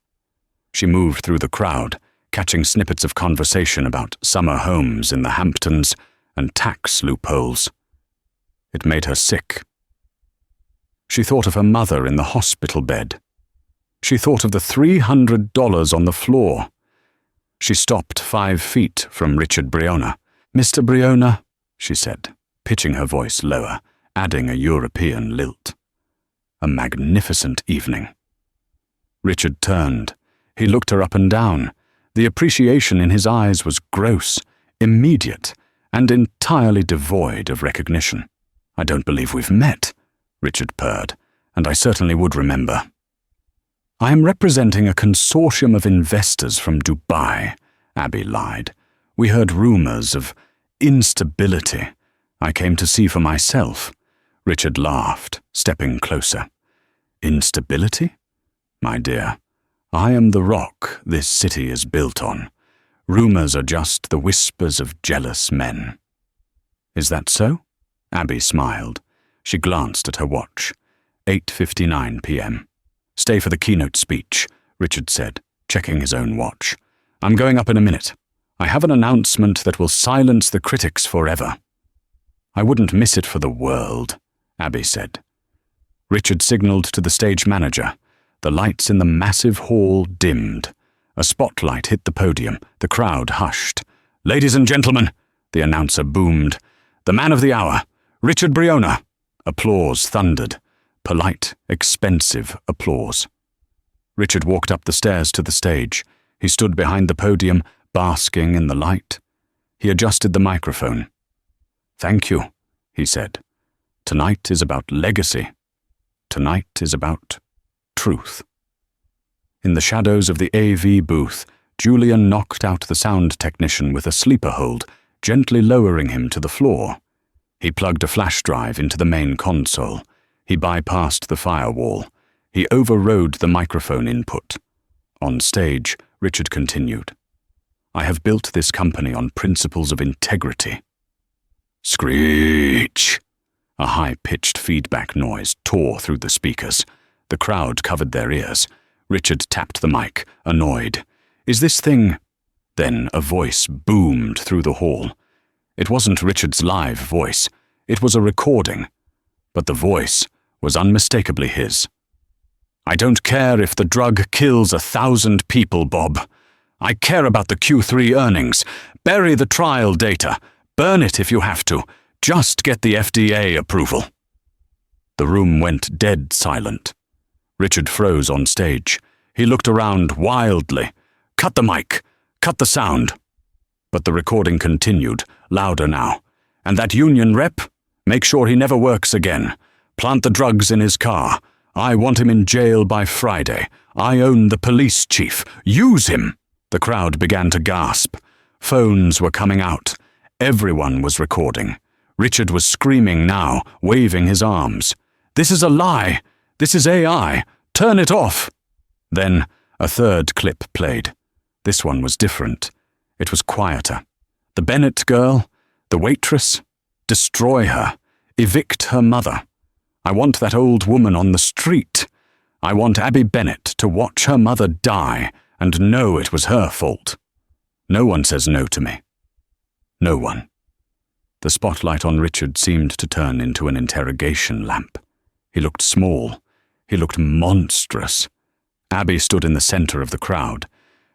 She moved through the crowd, catching snippets of conversation about summer homes in the Hamptons and tax loopholes. It made her sick. She thought of her mother in the hospital bed. She thought of the $300 on the floor. She stopped 5 feet from Richard Breona. "Mr. Breona," she said, pitching her voice lower, adding a European lilt. A magnificent evening. Richard turned. He looked her up and down. The appreciation in his eyes was gross, immediate, and entirely devoid of recognition. "I don't believe we've met," Richard purred, "and I certainly would remember." "I am representing a consortium of investors from Dubai," Abby lied. "We heard rumors of instability. I came to see for myself." Richard laughed, stepping closer. "Instability? My dear, I am the rock this city is built on. Rumors are just the whispers of jealous men." "Is that so?" Abby smiled. She glanced at her watch. 8:59 p.m. "Stay for the keynote speech," Richard said, checking his own watch. "I'm going up in a minute. I have an announcement that will silence the critics forever." "I wouldn't miss it for the world," Abby said. Richard signaled to the stage manager. The lights in the massive hall dimmed. A spotlight hit the podium. The crowd hushed. "Ladies and gentlemen," the announcer boomed, "the man of the hour, Richard Breona." Applause thundered. Polite, expensive applause. Richard walked up the stairs to the stage. He stood behind the podium, basking in the light. He adjusted the microphone. "Thank you," he said. "Tonight is about legacy. Tonight is about truth." In the shadows of the AV booth, Julian knocked out the sound technician with a sleeper hold, gently lowering him to the floor. He plugged a flash drive into the main console. He bypassed the firewall. He overrode the microphone input. On stage, Richard continued. I have built this company on principles of integrity. Screech! A high-pitched feedback noise tore through the speakers. The crowd covered their ears. Richard tapped the mic, annoyed. Is this thing... Then a voice boomed through the hall. It wasn't Richard's live voice. It was a recording. But the voice was unmistakably his. I don't care if the drug kills 1,000 people, Bob. I care about the Q3 earnings. Bury the trial data. Burn it if you have to. Just get the FDA approval. The room went dead silent. Richard froze on stage. He looked around wildly. Cut the mic. Cut the sound. But the recording continued, louder now. And that union rep? Make sure he never works again. Plant the drugs in his car. I want him in jail by Friday. I own the police chief. Use him! The crowd began to gasp. Phones were coming out. Everyone was recording. Richard was screaming now, waving his arms. This is a lie! This is AI! Turn it off! Then a third clip played. This one was different. It was quieter. The Bennett girl, the waitress, destroy her, evict her mother. I want that old woman on the street. I want Abby Bennett to watch her mother die and know it was her fault. No one says no to me. No one. The spotlight on Richard seemed to turn into an interrogation lamp. He looked small. He looked monstrous. Abby stood in the center of the crowd.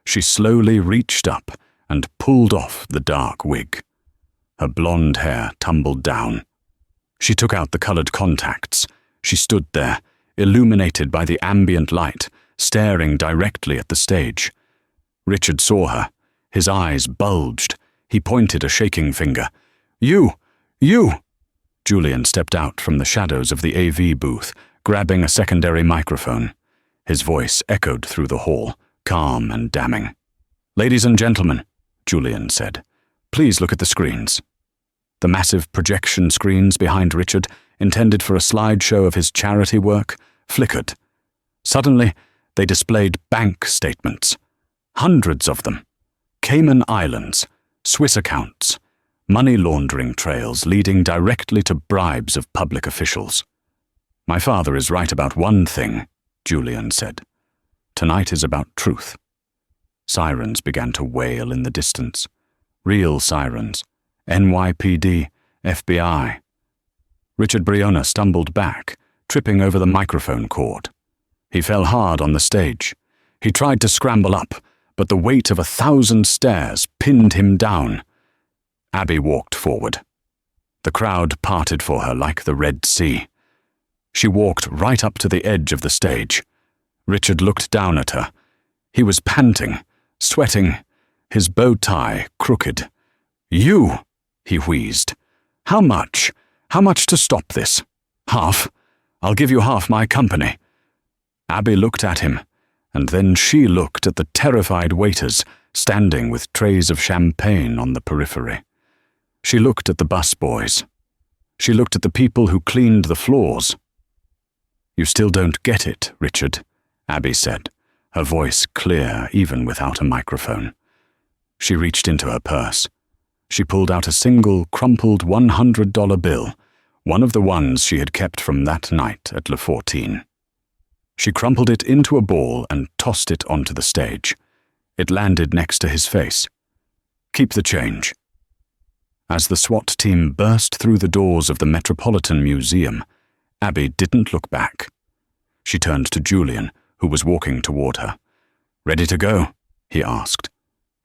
She slowly reached up and pulled off the dark wig. Her blonde hair tumbled down. She took out the colored contacts. She stood there, illuminated by the ambient light, staring directly at the stage. Richard saw her. His eyes bulged. He pointed a shaking finger. You! Julian stepped out from the shadows of the AV booth, grabbing a secondary microphone. His voice echoed through the hall, calm and damning. Ladies and gentlemen, Julian said, please look at the screens. The massive projection screens behind Richard, intended for a slideshow of his charity work, flickered. Suddenly, they displayed bank statements. Hundreds of them. Cayman Islands, Swiss accounts, money laundering trails leading directly to bribes of public officials. My father is right about one thing, Julian said. Tonight is about truth. Sirens began to wail in the distance. Real sirens. NYPD, FBI. Richard Briona stumbled back, tripping over the microphone cord. He fell hard on the stage. He tried to scramble up, but the weight of 1,000 stairs pinned him down. Abby walked forward. The crowd parted for her like the Red Sea. She walked right up to the edge of the stage. Richard looked down at her. He was panting, sweating, his bow tie crooked. You, he wheezed. How much? How much to stop this? Half. I'll give you half my company. Abby looked at him, and then she looked at the terrified waiters standing with trays of champagne on the periphery. She looked at the busboys. She looked at the people who cleaned the floors. You still don't get it, Richard, Abby said, her voice clear even without a microphone. She reached into her purse. She pulled out a single, crumpled $100 bill, one of the ones she had kept from that night at Le 14. She crumpled it into a ball and tossed it onto the stage. It landed next to his face. Keep the change. As the SWAT team burst through the doors of the Metropolitan Museum, Abby didn't look back. She turned to Julian, who was walking toward her. Ready to go? He asked.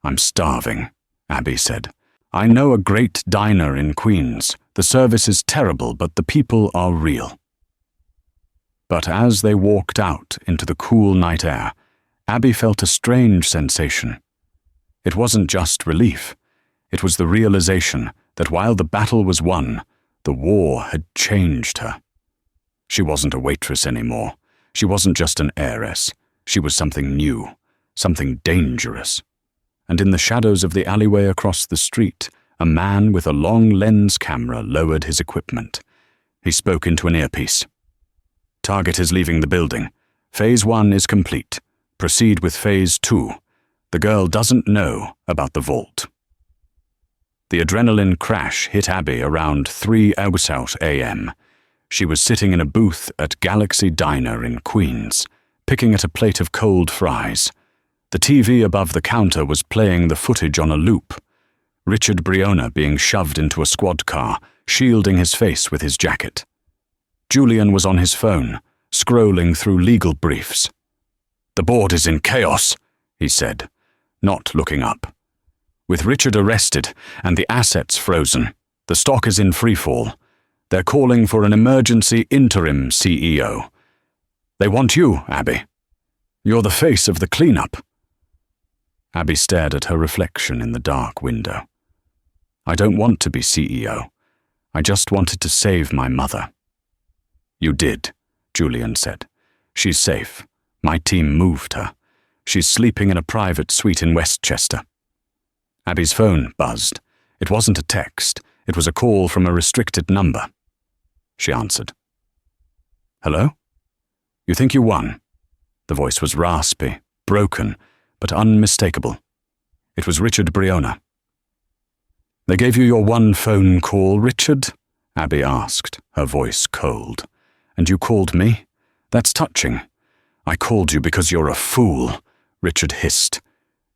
I'm starving, Abby said. I know a great diner in Queens. The service is terrible, but the people are real. But as they walked out into the cool night air, Abby felt a strange sensation. It wasn't just relief. It was the realization that while the battle was won, the war had changed her. She wasn't a waitress anymore. She wasn't just an heiress. She was something new, something dangerous. And in the shadows of the alleyway across the street, a man with a long lens camera lowered his equipment. He spoke into an earpiece. "Target is leaving the building. Phase 1 is complete. Proceed with Phase 2. The girl doesn't know about the vault." The adrenaline crash hit Abby around 3:00 a.m. She was sitting in a booth at Galaxy Diner in Queens, picking at a plate of cold fries. The TV above the counter was playing the footage on a loop. Richard Briona being shoved into a squad car, shielding his face with his jacket. Julian was on his phone, scrolling through legal briefs. "The board is in chaos," he said, not looking up. "With Richard arrested and the assets frozen, the stock is in freefall. They're calling for an emergency interim CEO. They want you, Abby. You're the face of the cleanup." Abby stared at her reflection in the dark window. "I don't want to be CEO. I just wanted to save my mother." "You did," Julian said. "She's safe. My team moved her. She's sleeping in a private suite in Westchester." Abby's phone buzzed. It wasn't a text. It was a call from a restricted number. She answered. "Hello? You think you won?" The voice was raspy, broken, but unmistakable. It was Richard Briona. "They gave you your one phone call, Richard?" Abby asked, her voice cold. "And you called me? That's touching." "I called you because you're a fool," Richard hissed.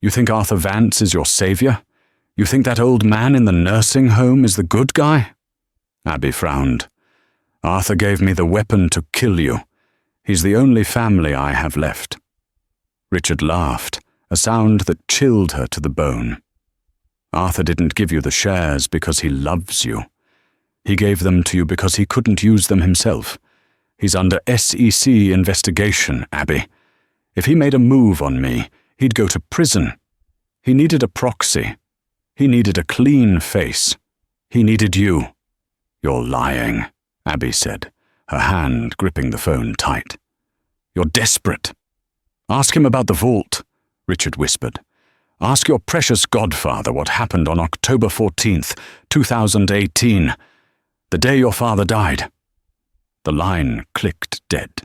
"You think Arthur Vance is your savior? You think that old man in the nursing home is the good guy?" Abby frowned. "Arthur gave me the weapon to kill you. He's the only family I have left." Richard laughed, a sound that chilled her to the bone. "Arthur didn't give you the shares because he loves you. He gave them to you because he couldn't use them himself. He's under SEC investigation, Abby. If he made a move on me, he'd go to prison. He needed a proxy. He needed a clean face. He needed you." "You're lying," Abby said, her hand gripping the phone tight. "You're desperate." "Ask him about the vault," Richard whispered. "Ask your precious godfather what happened on October 14th, 2018, the day your father died." The line clicked dead.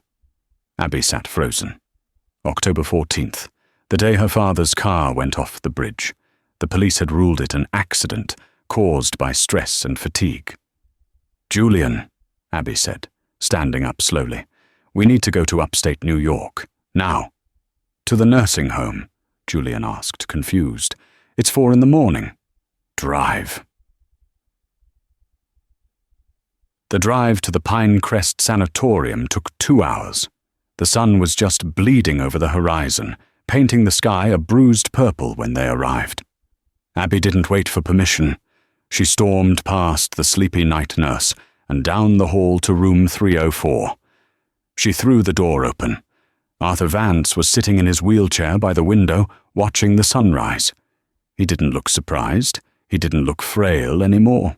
Abby sat frozen. October 14th, the day her father's car went off the bridge. The police had ruled it an accident caused by stress and fatigue. "Julian," Abby said, standing up slowly, "we need to go to upstate New York, now." "To the nursing home?" Julian asked, confused. "It's 4 a.m. Drive." The drive to the Pinecrest Sanatorium took 2 hours. The sun was just bleeding over the horizon, painting the sky a bruised purple when they arrived. Abby didn't wait for permission. She stormed past the sleepy night nurse and down the hall to room 304. She threw the door open. Arthur Vance was sitting in his wheelchair by the window, watching the sunrise. He didn't look surprised. He didn't look frail anymore.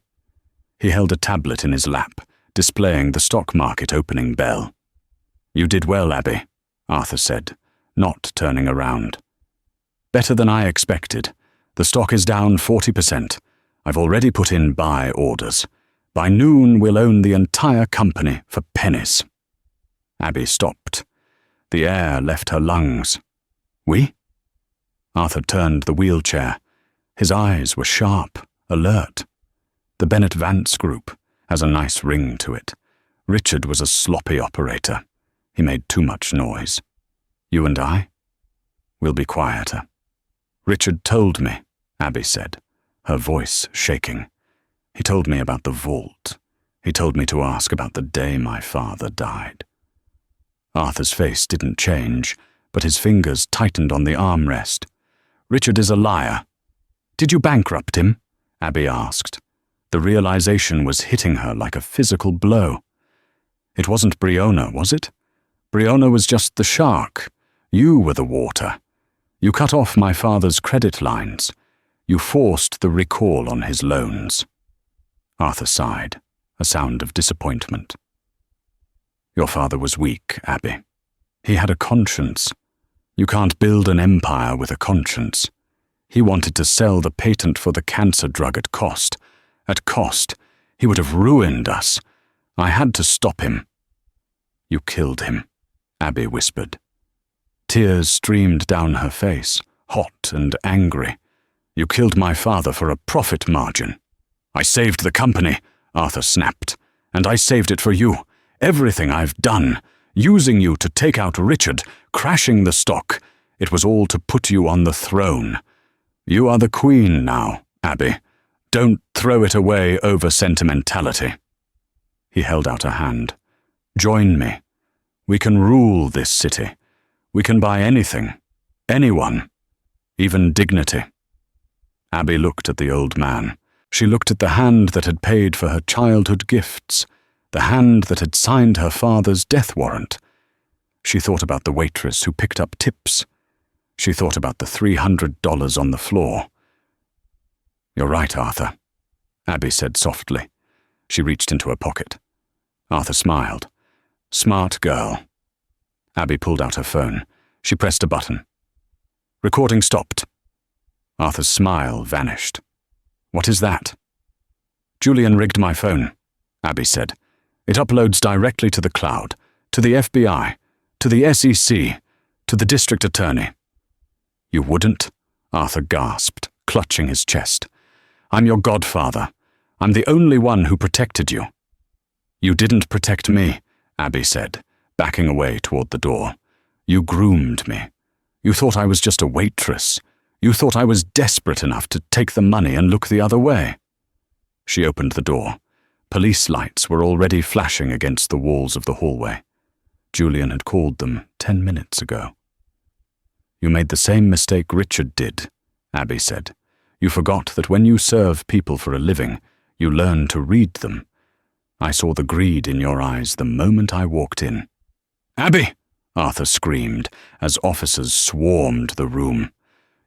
He held a tablet in his lap, displaying the stock market opening bell. "You did well, Abby," Arthur said, not turning around. "Better than I expected. The stock is down 40%. I've already put in buy orders. By noon, we'll own the entire company for pennies." Abby stopped. The air left her lungs. "We?" Arthur turned the wheelchair. His eyes were sharp, alert. The Bennett Vance Group has a nice ring to it. Richard was a sloppy operator. He made too much noise. "You and I? We'll be quieter." "Richard told me," Abby said, her voice shaking. "He told me about the vault. He told me to ask about the day my father died." Arthur's face didn't change, but his fingers tightened on the armrest. "Richard is a liar." "Did you bankrupt him?" Abby asked. The realization was hitting her like a physical blow. "It wasn't Briona, was it? Briona was just the shark. You were the water. You cut off my father's credit lines. You forced the recall on his loans." Arthur sighed, a sound of disappointment. "Your father was weak, Abby. He had a conscience. You can't build an empire with a conscience. He wanted to sell the patent for the cancer drug at cost. At cost, he would have ruined us. I had to stop him." "You killed him," Abby whispered. Tears streamed down her face, hot and angry. "You killed my father for a profit margin." "I saved the company," Arthur snapped. "And I saved it for you. Everything I've done, using you to take out Richard, crashing the stock, it was all to put you on the throne. You are the queen now, Abby. Don't throw it away over sentimentality." He held out a hand. "Join me. We can rule this city. We can buy anything, anyone, even dignity." Abby looked at the old man. She looked at the hand that had paid for her childhood gifts, the hand that had signed her father's death warrant. She thought about the waitress who picked up tips. She thought about the $300 on the floor. "You're right, Arthur," Abby said softly. She reached into her pocket. Arthur smiled. "Smart girl." Abby pulled out her phone. She pressed a button. Recording stopped. Arthur's smile vanished. "What is that?" "Julian rigged my phone," Abby said. "It uploads directly to the cloud, to the FBI, to the SEC, to the district attorney." "You wouldn't?" Arthur gasped, clutching his chest. "I'm your godfather. I'm the only one who protected you." "You didn't protect me," Abby said, backing away toward the door. "You groomed me. You thought I was just a waitress. You thought I was desperate enough to take the money and look the other way." She opened the door. Police lights were already flashing against the walls of the hallway. Julian had called them 10 minutes ago. "You made the same mistake Richard did," Abby said. "You forgot that when you serve people for a living, you learn to read them. I saw the greed in your eyes the moment I walked in." "Abby!" Arthur screamed as officers swarmed the room.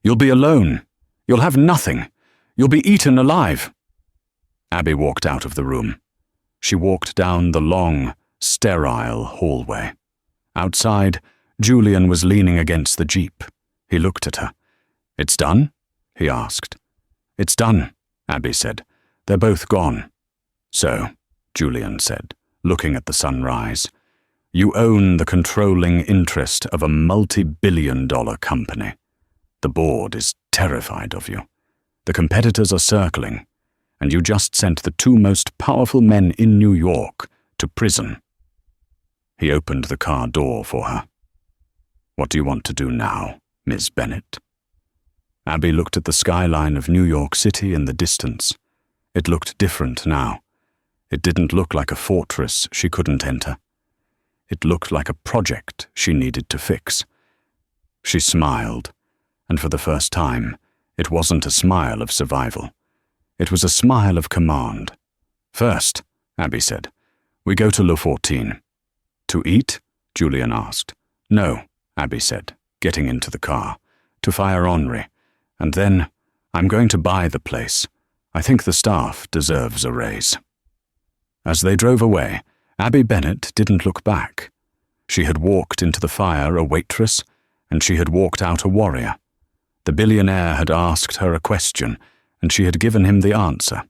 "You'll be alone. You'll have nothing. You'll be eaten alive." Abby walked out of the room. She walked down the long, sterile hallway. Outside, Julian was leaning against the jeep. He looked at her. "It's done?" he asked. "It's done," Abby said. "They're both gone." "So," Julian said, looking at the sunrise, "you own the controlling interest of a multi-billion-dollar company. The board is terrified of you. The competitors are circling, and you just sent the two most powerful men in New York to prison." He opened the car door for her. "What do you want to do now, Ms. Bennett?" Abby looked at the skyline of New York City in the distance. It looked different now. It didn't look like a fortress she couldn't enter. It looked like a project she needed to fix. She smiled, and for the first time, it wasn't a smile of survival. It was a smile of command. "First," Abby said, "we go to Le 14. "To eat?" Julian asked. "No," Abby said, getting into the car. "To fire Henri. And then, I'm going to buy the place. I think the staff deserves a raise." As they drove away, Abby Bennett didn't look back. She had walked into the fire a waitress, and she had walked out a warrior. The billionaire had asked her a question, and she had given him the answer.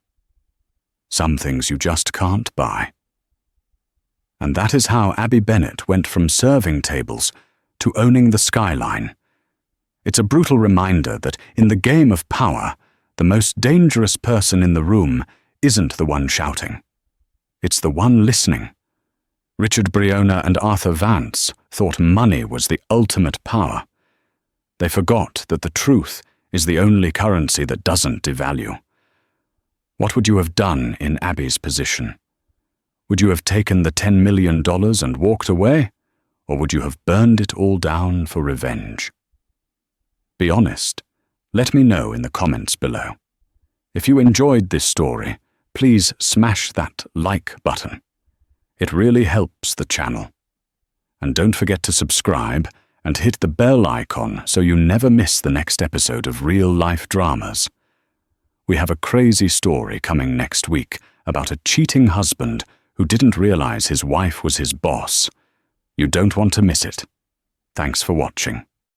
Some things you just can't buy. And that is how Abby Bennett went from serving tables to owning the skyline. It's a brutal reminder that in the game of power, the most dangerous person in the room isn't the one shouting. It's the one listening. Richard Briona and Arthur Vance thought money was the ultimate power. They forgot that the truth is the only currency that doesn't devalue. What would you have done in Abby's position? Would you have taken the $10 million and walked away, or would you have burned it all down for revenge? Be honest. Let me know in the comments below. If you enjoyed this story, please smash that like button. It really helps the channel. And don't forget to subscribe and hit the bell icon so you never miss the next episode of Real Life Dramas. We have a crazy story coming next week about a cheating husband who didn't realize his wife was his boss. You don't want to miss it. Thanks for watching.